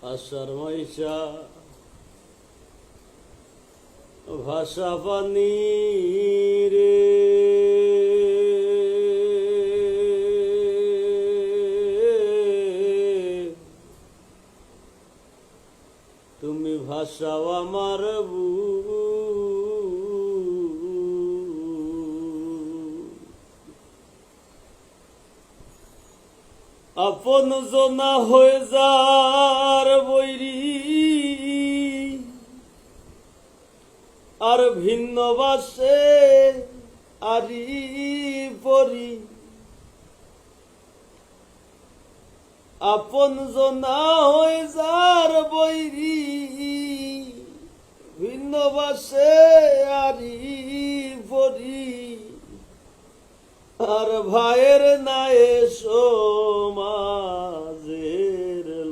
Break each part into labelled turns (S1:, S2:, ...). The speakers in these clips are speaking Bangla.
S1: আষাঢ় মাইশা ভাষা পানি রে তুমি ভাষাও আমার আপন জনা হয়ে যার বৈরি আর ভিন্ন বাসে আরি পরি আপন জনা হয়ে যার বৈরি ভিন্ন বাসে আরি পরি আর ভাইয়ের নায়ে সমাজের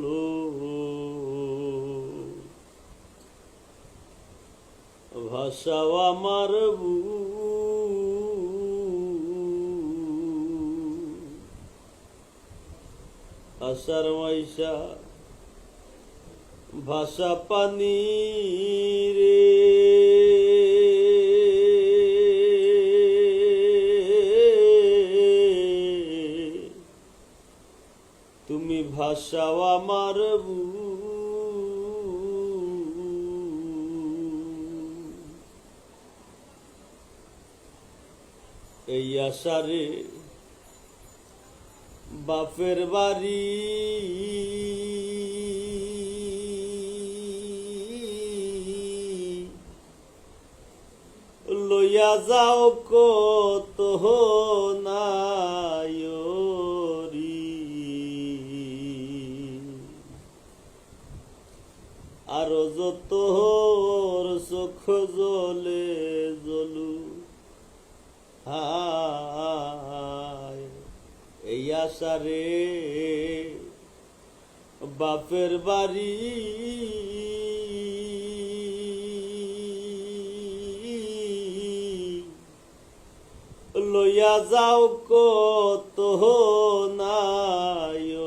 S1: লোক ভাষাও আমার আষাঢ় মাইশা ভাষা পানি রে তুমি ভাষাও আমার এই আষাঢ়ে বাপের বাড়ি লইয়া যাও কত নায়রি আরো যত চোখ জ্বলে জ্বলু হায় এই আষাঢ়ে বাপের বাড়ি লইয়া যাও কত নায়রি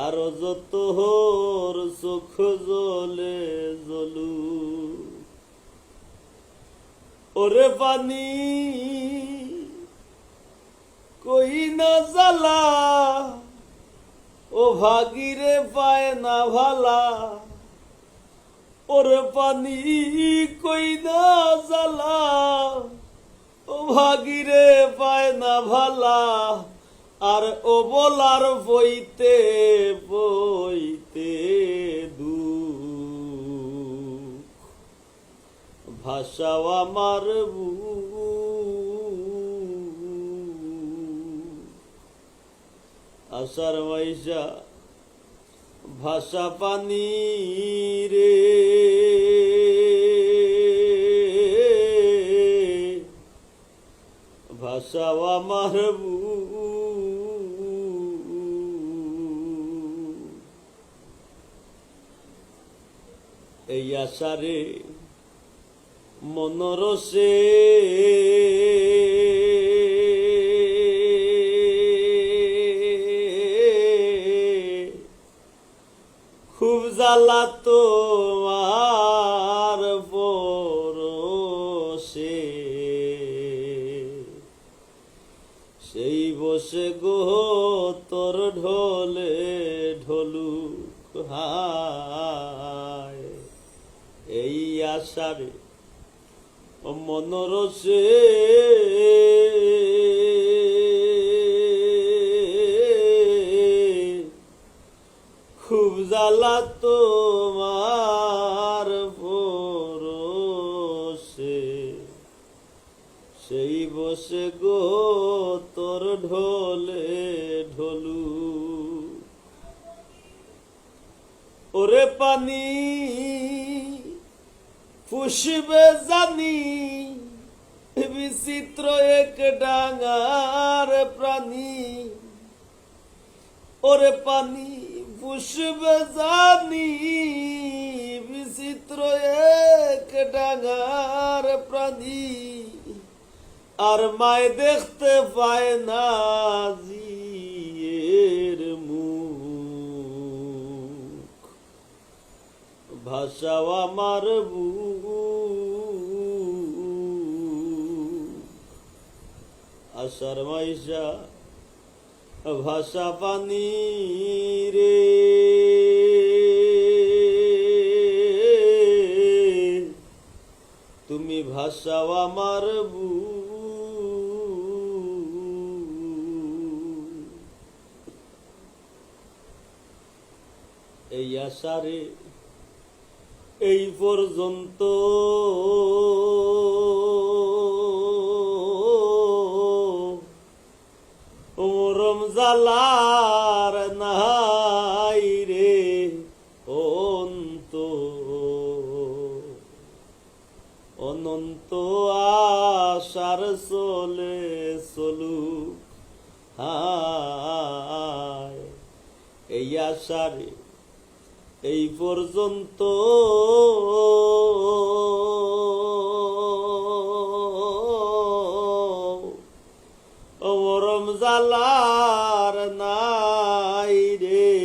S1: আরো যত চোখ জ্বলে জ্বলু ওরে পানি কই না জ্বালা ও ভাগিরে পায় না ভালা ওরে পানি কই না জ্বালা ও ভাগিরে পায় না ভালা আর ও বলার বইতে বইতে ভাষাও আমার আষাঢ় মাইশা ভাষা পানি রে ভাষাও আমার এই আষাঢ়ে মনরসে খুব জ্বালা তোমার পরশে সেই বসে গো তোর ঢোলে ঢোলুক হায় এই আষাঢ়ে মনরসে খুব জ্বালা তোমার পরশে সেই বসে গো তোর ঢোলে ঢোলু ওরে পানি পুষবে জানি বিচিত্র এক ডাঙার প্রাণী ওরে পানি পুষবে জানি বিচিত্র এক ডাঙার প্রাণী আর মায় দেখতে পায় না জি ভাষাও আমার বুক, আশার মাইশা ভাষা পানি রে। তুমি ভাষাও আমার বুক, এই আশারে এই পর্যন্ত মরম জালার নাই রে অন্ত, অনন্ত আশার চলে চলু হায়। এই আশারে এই পর্যন্ত মরম জালার নাই রে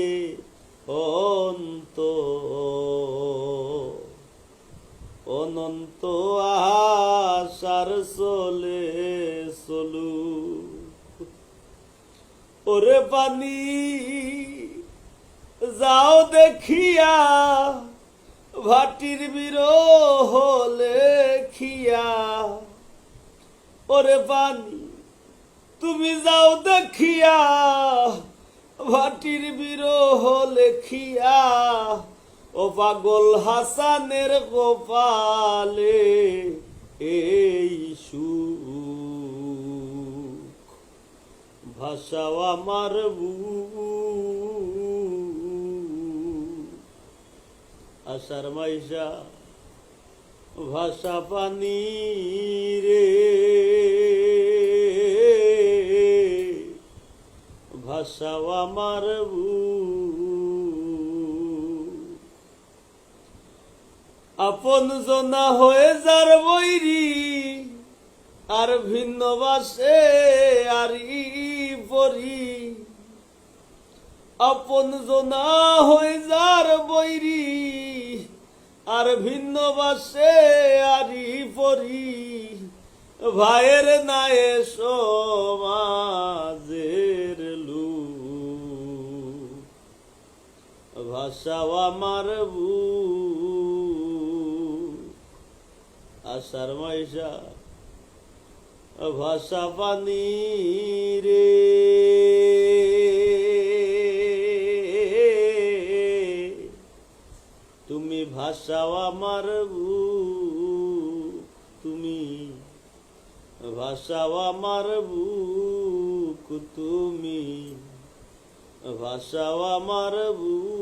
S1: অন্ত, অনন্ত আশার চলে চলু। ওরে পানি যাও দেখিয়া ভাটির বিরহ লেখিয়া, ওরে পানি তুমি যাও দেখিয়া ভাটির বিরহ লেখিয়া, ও পাগল হাসানের গোপালে এই সুখ। ভাষাও আমার বুক, আশার মাইশা ভাষা পানি রে। ভাষাও আমার বুক, আপন জনা হয়ে যার বৈরি, আর ভিন্ন বাসে আরি পরি। আপন জনা হয়ে যার বৈরি, আর ভিন্ন বাসে আরি পরি। ভাইয়ের নায়ে সমাজের লোক, ভাষাও আমার বুক, আশার মাইশা ভাষা পানি রে। তুমি ভাষাও আমার বুক, তুমি ভাষাও আমার বুক, তুমি ভাষাও আমার বুক।